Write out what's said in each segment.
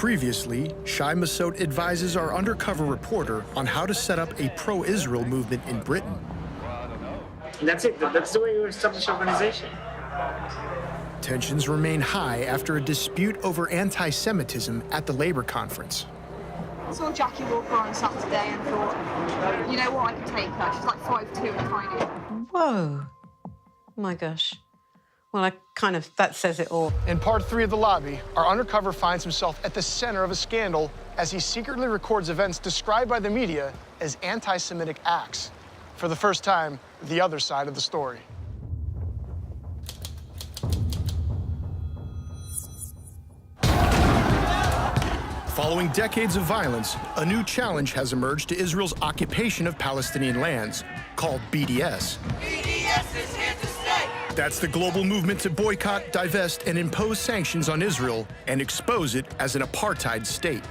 Previously, Shai Massot advises our undercover reporter on how to set up a pro-Israel movement in Britain. That's it. That's the way you establish organization. Tensions remain high after a dispute over anti-Semitism at the Labour conference. I saw Jackie Walker on Saturday and thought, you know what, I can take her. She's like 5'2" and tiny. Whoa. Oh my gosh. Well, that says it all. In part 3 of The Lobby, our undercover finds himself at the center of a scandal as he secretly records events described by the media as anti-Semitic acts. For the first time, the other side of the story. Following decades of violence, a new challenge has emerged to Israel's occupation of Palestinian lands, called BDS. BDS is here to stay! That's the global movement to boycott, divest, and impose sanctions on Israel and expose it as an apartheid state.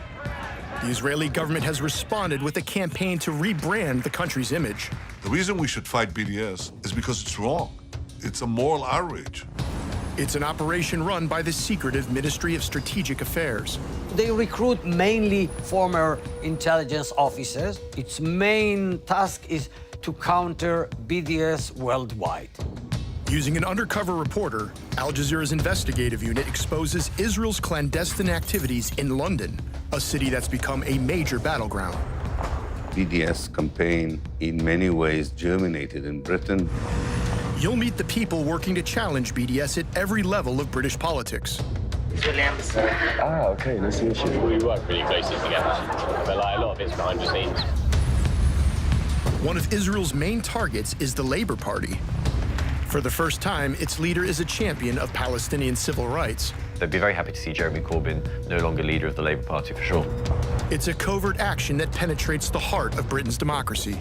The Israeli government has responded with a campaign to rebrand the country's image. The reason we should fight BDS is because it's wrong. It's a moral outrage. It's an operation run by the secretive Ministry of Strategic Affairs. They recruit mainly former intelligence officers. Its main task is to counter BDS worldwide. Using an undercover reporter, Al Jazeera's investigative unit exposes Israel's clandestine activities in London, a city that's become a major battleground. BDS campaign in many ways germinated in Britain. You'll meet the people working to challenge BDS at every level of British politics. Ah, okay, nice to meet you. We work really closely together, but a lot of it's behind the scenes. One of Israel's main targets is the Labour Party. For the first time, its leader is a champion of Palestinian civil rights. They'd be very happy to see Jeremy Corbyn no longer leader of the Labour Party, for sure. It's a covert action that penetrates the heart of Britain's democracy.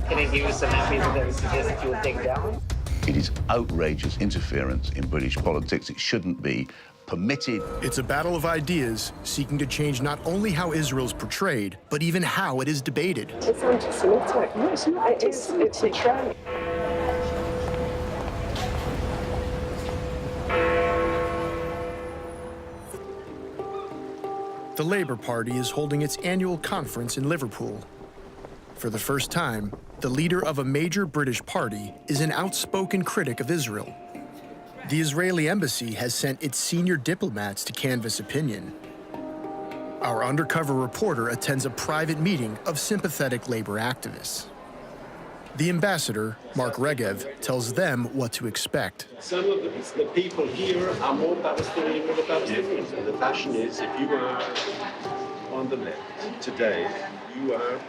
Can I give you some people that we suggest you will take down? It is outrageous interference in British politics. It shouldn't be permitted. It's a battle of ideas seeking to change not only how Israel's portrayed, but even how it is debated. It's anti-Semitic. No, it's not. It's a trend. The Labour Party is holding its annual conference in Liverpool. For the first time, the leader of a major British party is an outspoken critic of Israel. The Israeli embassy has sent its senior diplomats to canvass opinion. Our undercover reporter attends a private meeting of sympathetic labor activists. The ambassador, Mark Regev, tells them what to expect. Some of the people here are more Palestinian than the Palestinians. And the fashion is, if you are on the left today, you are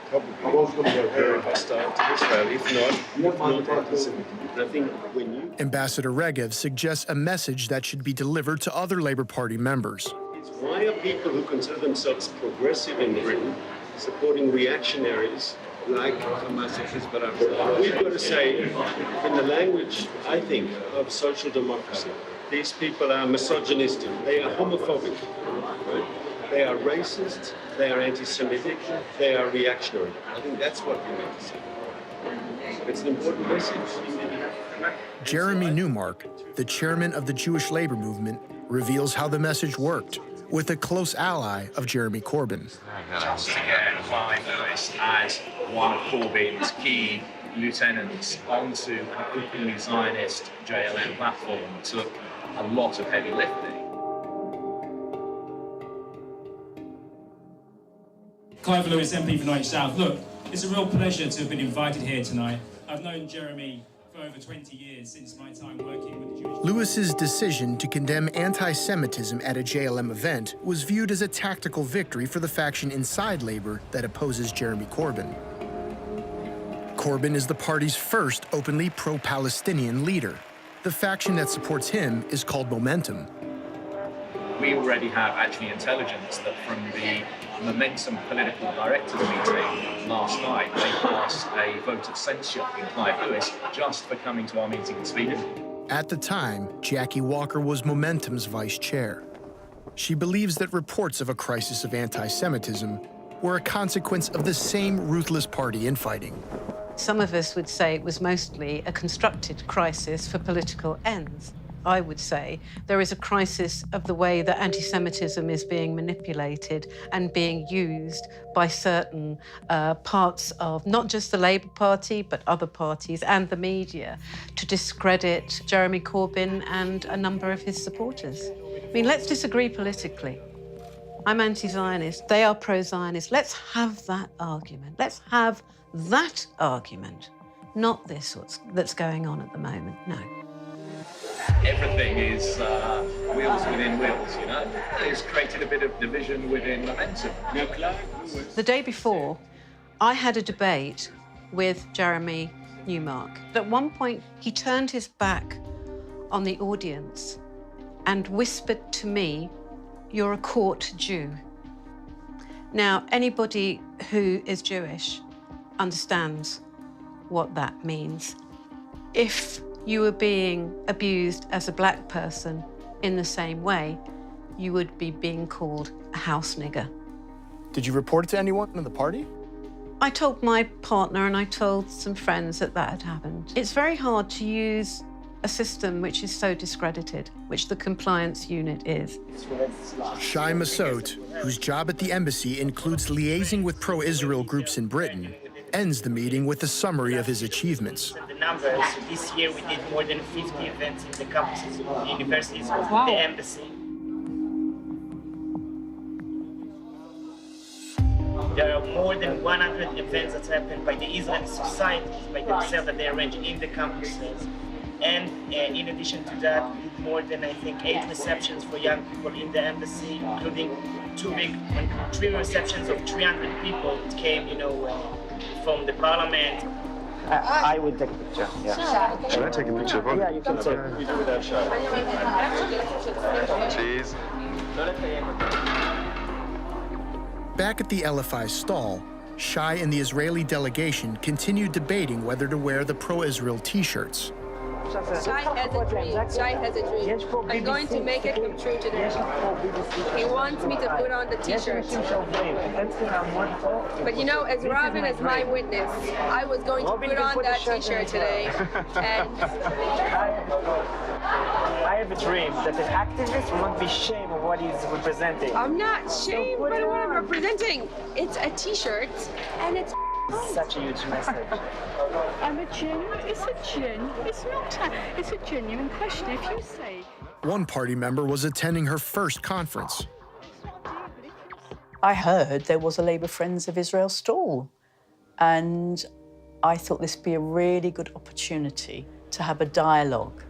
probably very hostile to Israel, if not anti-Semitic. I think when you... Ambassador Regev suggests a message that should be delivered to other Labour Party members. Why are people who consider themselves progressive in Britain supporting reactionaries like Hamas and Hezbollah? We've got to say, in the language, I think, of social democracy, these people are misogynistic, they are homophobic, right? They are racist, they are anti-Semitic, they are reactionary. I think that's what we meant to say. It's an important message. Jeremy Newmark, the chairman of the Jewish labor movement, reveals how the message worked with a close ally of Jeremy Corbyn. Just to get Clive Lewis as one of Corbyn's key lieutenants onto an openly Zionist JLM platform took a lot of heavy lifting. Clive Lewis, MP for Norwich South. Look, it's a real pleasure to have been invited here tonight. I've known Jeremy for over 20 years, since my time working with the Jewish... Lewis's decision to condemn anti-Semitism at a JLM event was viewed as a tactical victory for the faction inside Labour that opposes Jeremy Corbyn. Corbyn is the party's first openly pro-Palestinian leader. The faction that supports him is called Momentum. We already have actually intelligence that from the Momentum political directors meeting last night, they passed a vote of censure in Clive Lewis just for coming to our meeting in Sweden. At the time, Jackie Walker was Momentum's vice chair. She believes that reports of a crisis of anti-Semitism were a consequence of the same ruthless party infighting. Some of us would say it was mostly a constructed crisis for political ends. I would say there is a crisis of the way that anti-Semitism is being manipulated and being used by certain parts of not just the Labour Party, but other parties and the media to discredit Jeremy Corbyn and a number of his supporters. I mean, let's disagree politically. I'm anti-Zionist, they are pro-Zionist. Let's have that argument. Let's have that argument, not this that's going on at the moment, no. Everything is wheels within wheels, you know? It's created a bit of division within momentum. The day before, I had a debate with Jeremy Newmark. At one point, he turned his back on the audience and whispered to me, "You're a court Jew." Now, anybody who is Jewish understands what that means. If you were being abused as a black person in the same way, you would be being called a house nigger. Did you report it to anyone in the party? I told my partner and I told some friends that had happened. It's very hard to use a system which is so discredited, which the compliance unit is. Shai Massoud, whose job at the embassy includes liaising with pro-Israel groups in Britain, ends the meeting with a summary of his achievements. The numbers, this year we did more than 50 events in the campuses of the universities of the embassy. There are more than 100 events that happened by the Israeli societies, by themselves, that they arrange in the campuses. And in addition to that, we did more than, I think, 8 receptions for young people in the embassy, including 3 receptions of 300 people that came, you know, from the parliament. I would take a picture, yeah. Should I take a picture of it? Yeah, you can take it. You do without Shai. Cheese. Back at the LFI stall, Shai and the Israeli delegation continued debating whether to wear the pro-Israel T-shirts. Shai has a dream. Shai has a dream. I'm going to make it come true today. He wants me to put on the T-shirt. But you know, as Robin is my witness, I was going to put on that T-shirt today. And I have a dream that an activist will not be ashamed of what he's representing. I'm not ashamed of what I'm representing. It's a T-shirt, and it's such a huge message. It's a genuine question. If you say... One party member was attending her first conference. I heard there was a Labour Friends of Israel stall, and I thought this would be a really good opportunity to have a dialogue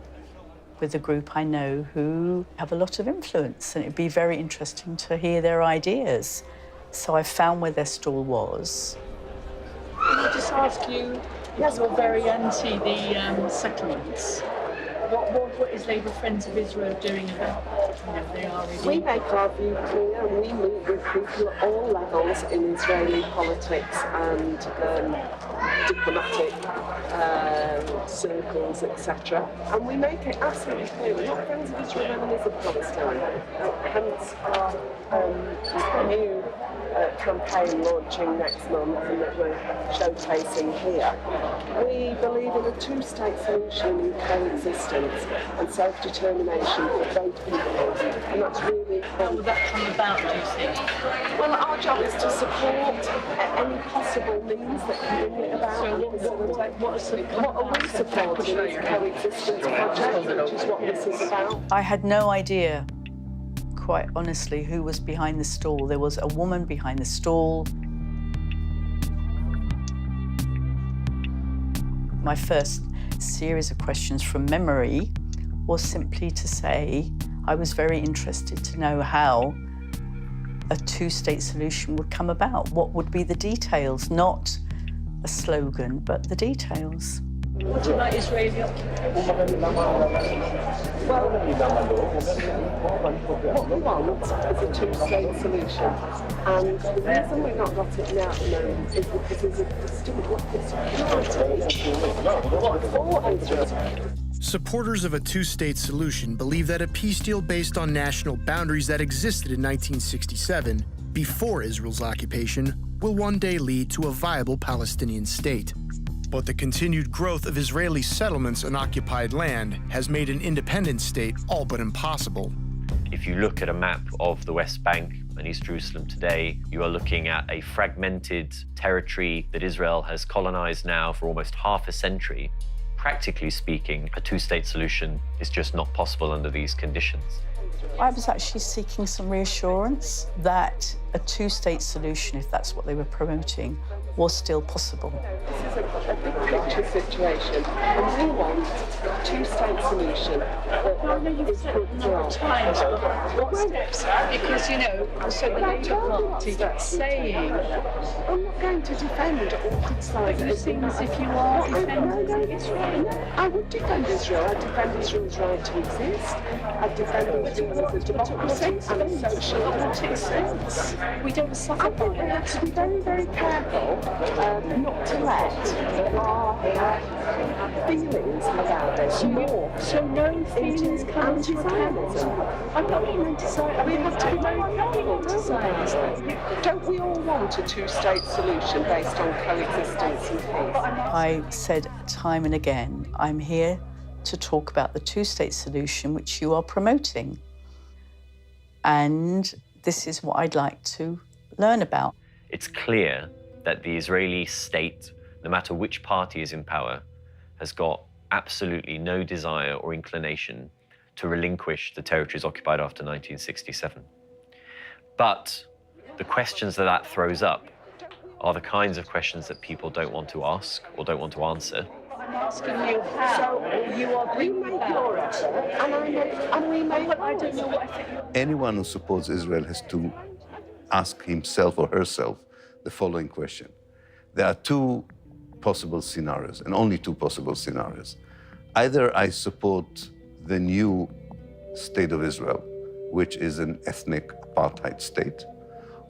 with a group I know who have a lot of influence, and it'd be very interesting to hear their ideas. So I found where their stall was. Can I just ask you, yes, we're very anti the settlements. What is Labour Friends of Israel doing about that? They are we make our view clear, and we meet with people at all levels in Israeli politics and diplomatic circles, etc. And we make it absolutely clear we're not friends of Israel, enemies of Palestine. Hence our new campaign launching next month and that we're showcasing here. We believe in a two-state solution in coexistence and self-determination for both people, and that's really important. How would that come about, do you think? Well, our job is to support any possible means that can bring it about. So what are we supporting is a coexistence project, which is what this is about. I had no idea, quite honestly, who was behind the stall. There was a woman behind the stall. My first series of questions from memory was simply to say I was very interested to know how a two-state solution would come about. What would be the details, not a slogan, but the details. What about Israeli occupation? Well, what we want is a two-state solution. And the reason we've not got it now at the moment is because there's a distinct lack of security for Israel. Supporters of a two-state solution believe that a peace deal based on national boundaries that existed in 1967, before Israel's occupation, will one day lead to a viable Palestinian state. But the continued growth of Israeli settlements on occupied land has made an independent state all but impossible. If you look at a map of the West Bank and East Jerusalem today, you are looking at a fragmented territory that Israel has colonized now for almost half a century. Practically speaking, a two-state solution is just not possible under these conditions. I was actually seeking some reassurance that a two-state solution, if that's what they were promoting, was still possible. This is a big picture situation, and we want a two-state solution that is good for all. Times, but what steps? Because, you know, so the Labour Party is saying... I'm not going to defend or criticise. But you seem as if you are defending Israel. I would defend Israel. I'd defend Israel's right to exist. I'd defend Israel as a democracy and a social democracy. We don't suffer by We have to be very, very careful not to let our feelings about this morph. So no feelings come into account. I'm not being anti-Zionist. We have to be very careful. Don't we all want a two-state solution based on coexistence and peace? I said time and again, I'm here to talk about the two-state solution which you are promoting. And this is what I'd like to learn about. It's clear that the Israeli state, no matter which party is in power, has got absolutely no desire or inclination to relinquish the territories occupied after 1967. But the questions that that throws up are the kinds of questions that people don't want to ask or don't want to answer. I'm asking you how you are bringing about. And we make But I don't know what I think. Anyone who supports Israel has to ask himself or herself the following question. There are two possible scenarios, and only two possible scenarios. Either I support the new state of Israel, which is an ethnic apartheid state,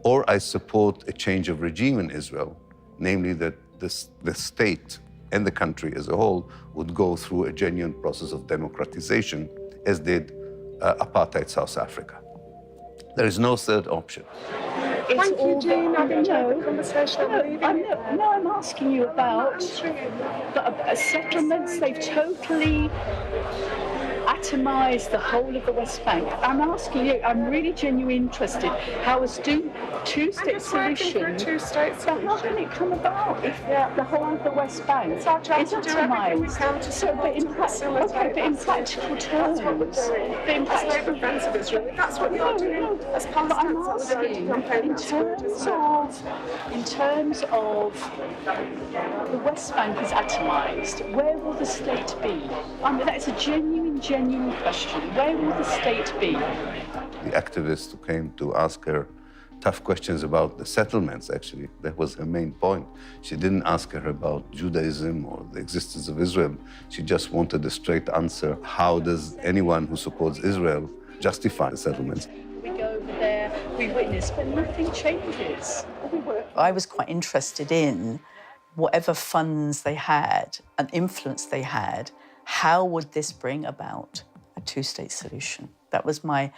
or I support a change of regime in Israel, namely that the state and the country as a whole would go through a genuine process of democratization, as did apartheid South Africa. There is no third option. Thank you, Jean. I've enjoyed the conversation. I'm asking you about settlements. They've totally atomised the whole of the West Bank. I'm asking you, I'm really genuinely interested, how a two-state solution, but how can it come about if the whole of the West Bank is atomised? So, but in practical terms, that's what you're doing. But I'm asking, in terms of the West Bank is atomised, where will the state be? I mean, that's a genuine question. Where will the state be? The activist who came to ask her tough questions about the settlements, actually, that was her main point. She didn't ask her about Judaism or the existence of Israel. She just wanted a straight answer. How does anyone who supports Israel justify the settlements? We go over there, we witness, but nothing changes. I was quite interested in whatever funds they had and influence they had, how would this bring about a two-state solution? That was my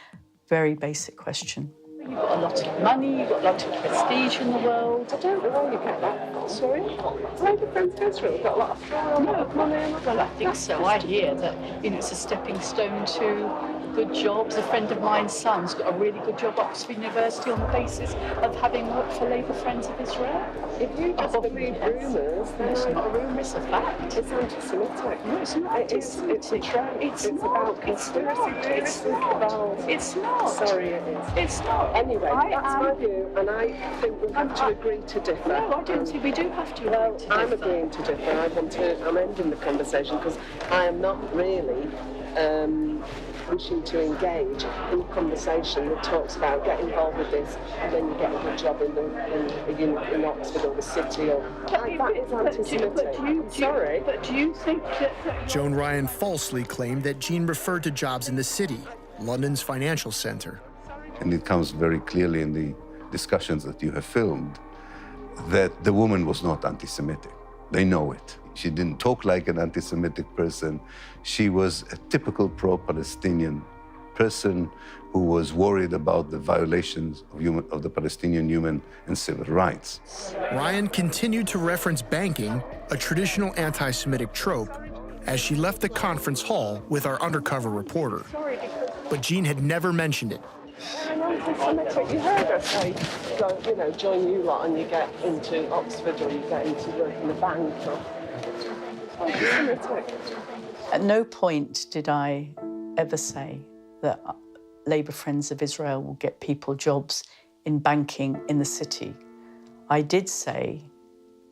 very basic question. You've got a lot of money, you've got a lot of prestige in the world. I don't know where you get that. Sorry? Labour Friends of Israel got a lot of power, a lot of money. Well, I think so. I hear that it's a stepping stone to good jobs. A friend of mine's son's got a really good job at Oxford University on the basis of having worked for Labour Friends of Israel. If you just believe rumours, then it's not a rumour, it's a fact. It's anti-Semitic. No, it's not anti-Semitic. It's a trend. It's about conspiracy theories. It's not. Sorry, it is. It's not. Anyway, that's my view, and I think we have to agree to differ. No, I don't think we do have to agree to differ. I'm agreeing to differ. I'm ending the conversation because I am not really wishing to engage in a conversation that talks about get involved with this and then you get a good job in Oxford or the city or that is anti-Semitic. Sorry. But do you think that... Joan Ryan falsely claimed that Jean referred to jobs in the city, London's financial centre. And it comes very clearly in the discussions that you have filmed that the woman was not anti-Semitic. They know it. She didn't talk like an anti-Semitic person. She was a typical pro-Palestinian person who was worried about the violations of the Palestinian human and civil rights. Ryan continued to reference banking, a traditional anti-Semitic trope, as she left the conference hall with our undercover reporter. But Jean had never mentioned it. I'm anti-Semitic. You heard her say, join you lot and you get into Oxford or you get into work in a bank. Anti-Semitic. At no point did I ever say that Labour Friends of Israel will get people jobs in banking in the city. I did say,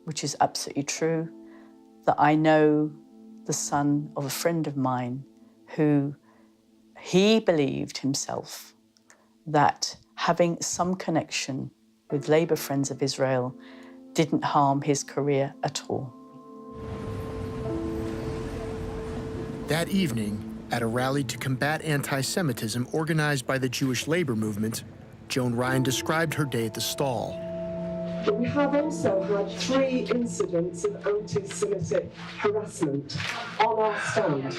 which is absolutely true, that I know the son of a friend of mine who he believed himself that having some connection with Labour Friends of Israel didn't harm his career at all. That evening, at a rally to combat anti-Semitism organized by the Jewish labor movement, Joan Ryan described her day at the stall. But we have also had 3 incidents of anti-Semitic harassment on our stand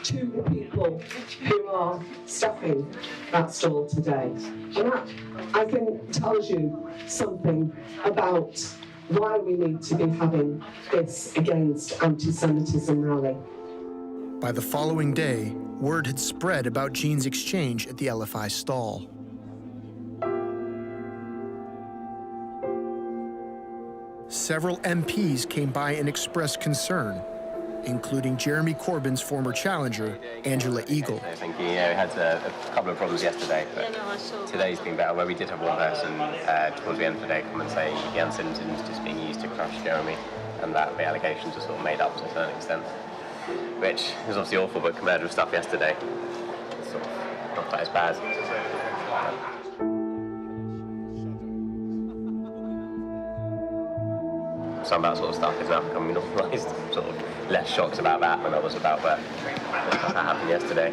to the people who are staffing that stall today. And that, I think, tells you something about why we need to be having this against anti-Semitism rally. By the following day, word had spread about Jean's exchange at the LFI stall. Several MPs came by and expressed concern, including Jeremy Corbyn's former challenger, Angela Eagle. I think we had a couple of problems yesterday, but today's been better, where we did have one person towards the end of the day come and say the anti-Semitism is just being used to crush Jeremy, and that the allegations are sort of made up to a certain extent, which is obviously awful, but compared with stuff yesterday, it's sort of not quite as bad. Some of that sort of stuff is now becoming normalised. Sort of less shocked about that than I was about that happened yesterday.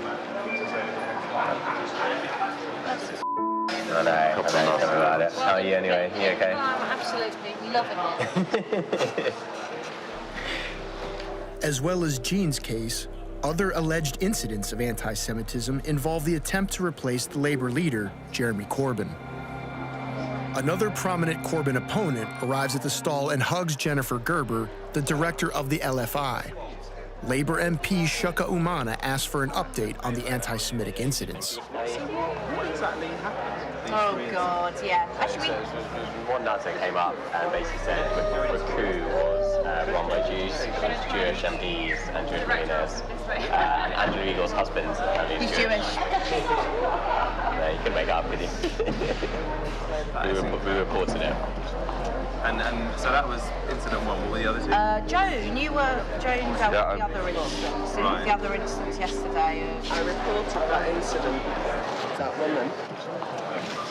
I know, tell me about it. How are you anyway? You okay? Oh, I'm absolutely loving it. As well as Jean's case, other alleged incidents of anti-Semitism involve the attempt to replace the Labour leader, Jeremy Corbyn. Another prominent Corbyn opponent arrives at the stall and hugs Jennifer Gerber, the director of the LFI. Labour MP Shuka Umana asked for an update on the anti-Semitic incidents. What exactly happened? Oh, God, yeah. Actually, one nutter came up and basically said the coup was run by Jews, Jewish MPs and Jewish millionaires. And Angela Eagle's husband. He's Jewish. No, you couldn't make it up, could you? we reported it. And so that was incident 1. What were the other 2? Joan dealt with the other incidents. Right. The other incidents yesterday. I reported that incident, that woman.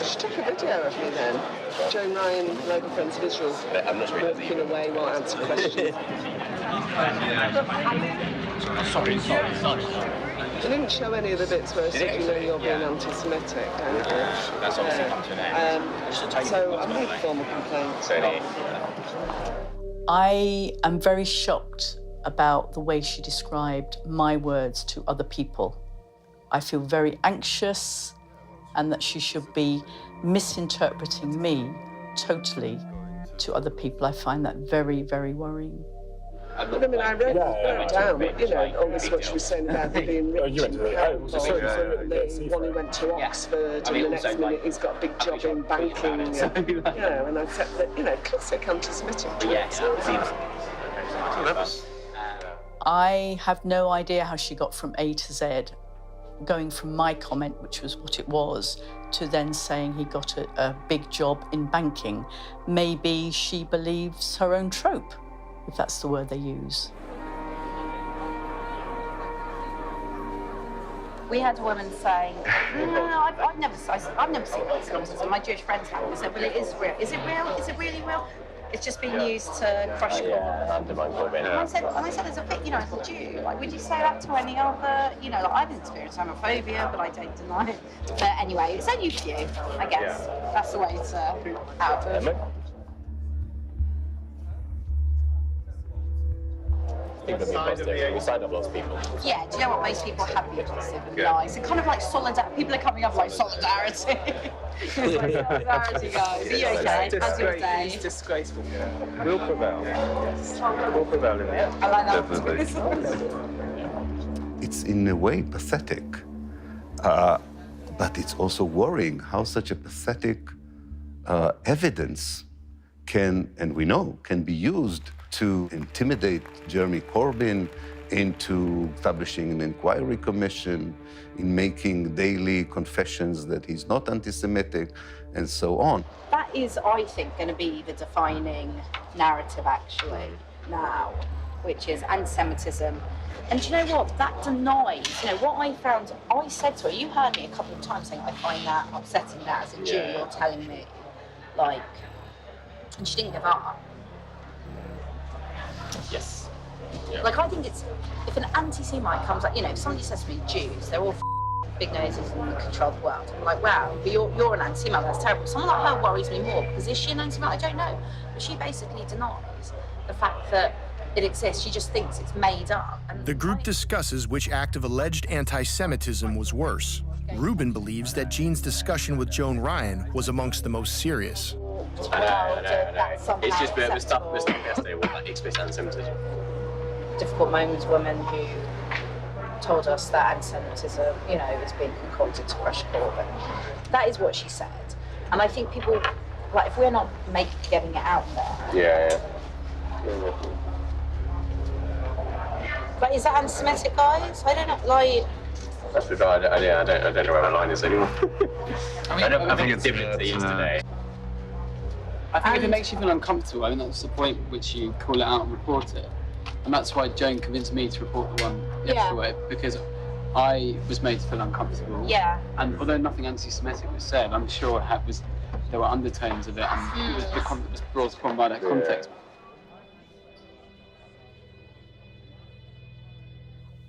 She took a video of me then. Joan Ryan, Labour Friends of Israel, walking away while answering questions. Sorry. They didn't show any of the bits where I said, you're being anti-Semitic. That's obviously come to an end. So I made formal complaints. I am very shocked about the way she described my words to other people. I feel very anxious and that she should be misinterpreting me totally to other people. I find that very, very worrying. I mean, I wrote down, all this what she was saying about the being rich and powerful, the one who went to Oxford, and the next minute he's got a big job in banking, and I said that, classic anti-Semitic. I have no idea how she got from A to Z, going from my comment, which was what it was, to then saying he got a big job in banking. Maybe she believes her own trope, if that's the word they use. We had a woman saying, no, I've never seen anti-Semitism. My Jewish friends have. I said, well, it is real. Is it real? Is it really real? It's just being used to crush Corbyn. Undermine Corbyn. And I said, as a as a Jew, would you say that to any other, I've experienced homophobia, but I don't deny it. But anyway, it's only a few, I guess. Yeah. That's the way to out of it. People have been positive. We signed up lots of people. Yeah, do you know what? Most people have been positive and nice. And kind of like solidarity. People are coming up like solidarity. It's like solidarity, guys. Are you okay? How's your day? It's disgraceful. We'll prevail. Yes. We'll prevail in the end. I like that. Definitely. It's in a way pathetic, but it's also worrying how such a pathetic evidence can, and we know, can be used to intimidate Jeremy Corbyn into establishing an inquiry commission, in making daily confessions that he's not anti-Semitic, and so on. That is, I think, going to be the defining narrative, actually, now, which is anti-Semitism. And do you know what? That denies, you know, what I found, I said to her, you heard me a couple of times saying, I find that upsetting that as a Jew, you're telling me, like, and she didn't give up. Yes. Yeah. Like, I think it's, if an anti-Semite comes up, you know, if somebody says to me, Jews, they're all big noses and control the world. I'm like, wow, but you're an anti-Semite, that's terrible. Someone like her worries me more, because is she an anti-Semite? I don't know. But she basically denies the fact that it exists. She just thinks it's made up. And the group discusses which act of alleged anti-Semitism was worse. Rubin believes that Jean's discussion with Joan Ryan was amongst the most serious. I know. It's just the stuff yesterday was like explicit anti-Semitism. Difficult Moments woman who told us that anti-Semitism, you know, is being concocted to crush Corbyn. That is what she said. And I think people, like, if we're not getting it out there. Yeah. But is that anti-Semitic, guys? I don't know, like... That's the guy, I don't know where my line is anymore. I think it's different to yesterday. I think if it makes you feel uncomfortable, I mean, that's the point at which you call it out and report it. And that's why Joan convinced me to report the one yesterday, because I was made to feel uncomfortable. Yeah. And although nothing anti-Semitic was said, I'm sure there were undertones of it, and it was brought upon by that context.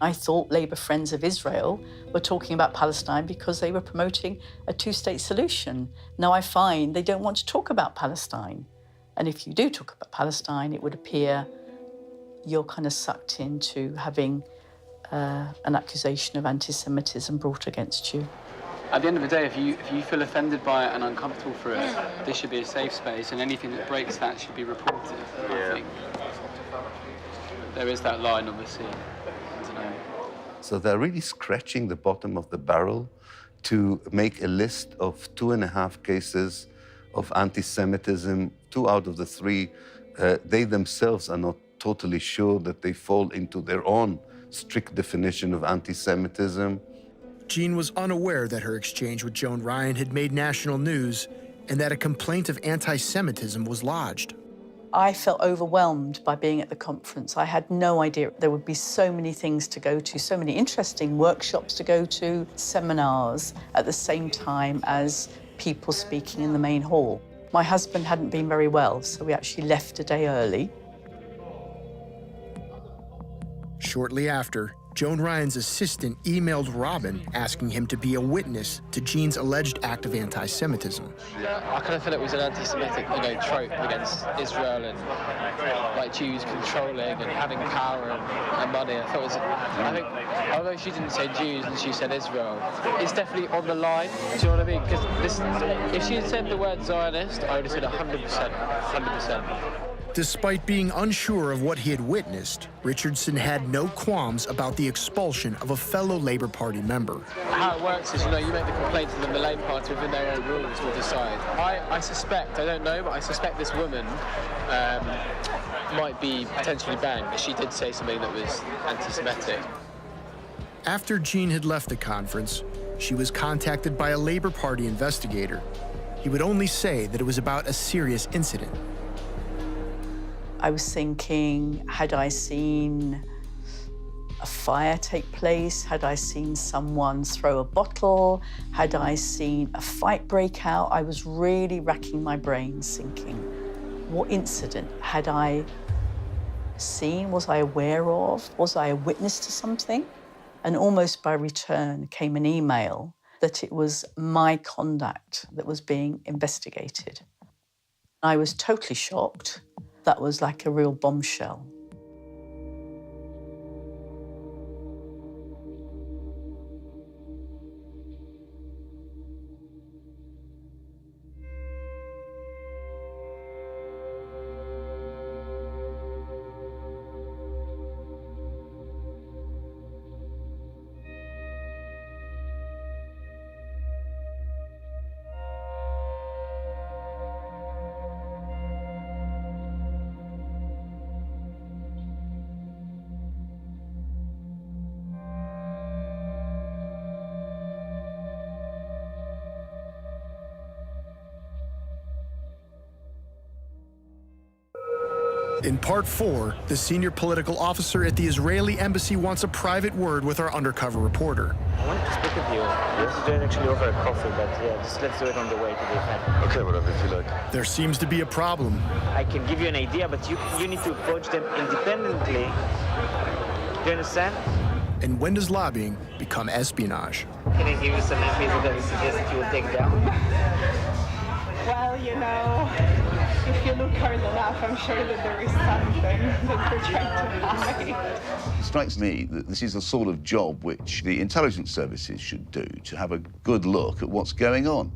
I thought Labour Friends of Israel were talking about Palestine because they were promoting a two-state solution. Now I find they don't want to talk about Palestine. And if you do talk about Palestine, it would appear you're kind of sucked into having an accusation of anti-Semitism brought against you. At the end of the day, if you feel offended by it and uncomfortable for it, this should be a safe space, and anything that breaks that should be reported. I think there is that line, obviously. So they're really scratching the bottom of the barrel to make a list of 2.5 cases of anti-Semitism. 2 out of the 3, they themselves are not totally sure that they fall into their own strict definition of anti-Semitism. Jean was unaware that her exchange with Joan Ryan had made national news and that a complaint of anti-Semitism was lodged. I felt overwhelmed by being at the conference. I had no idea there would be so many things to go to, so many interesting workshops to go to, seminars at the same time as people speaking in the main hall. My husband hadn't been very well, so we actually left a day early. Shortly after, Joan Ryan's assistant emailed Robin asking him to be a witness to Jean's alleged act of anti-Semitism. I kind of feel it was an anti-Semitic, trope against Israel and like Jews controlling and having power and money. I think, although she didn't say Jews and she said Israel, it's definitely on the line. Do you know what I mean? Because if she had said the word Zionist, I would have said 100%, 100%. Despite being unsure of what he had witnessed, Richardson had no qualms about the expulsion of a fellow Labour Party member. How it works is, you make the complaint and then the Labour Party within their own rules will decide. I suspect, I don't know, but I suspect this woman might be potentially banned, but she did say something that was anti-Semitic. After Jean had left the conference, she was contacted by a Labour Party investigator. He would only say that it was about a serious incident. I was thinking, had I seen a fire take place? Had I seen someone throw a bottle? Had I seen a fight break out? I was really racking my brains thinking, what incident had I seen? Was I aware of? Was I a witness to something? And almost by return came an email that it was my conduct that was being investigated. I was totally shocked. That was like a real bombshell. In part 4, the senior political officer at the Israeli embassy wants a private word with our undercover reporter. I wanted to speak with you. Let's do it actually over a coffee, but yeah, just let's do it on the way to the event. Okay, whatever you like. There seems to be a problem. I can give you an idea, but you need to approach them independently. Do you understand? And when does lobbying become espionage? Can I give you some MPs that I suggest you will take down? Well, you know, if you look hard enough, I'm sure that there is something that we're trying to hide. It strikes me that this is the sort of job which the intelligence services should do, to have a good look at what's going on.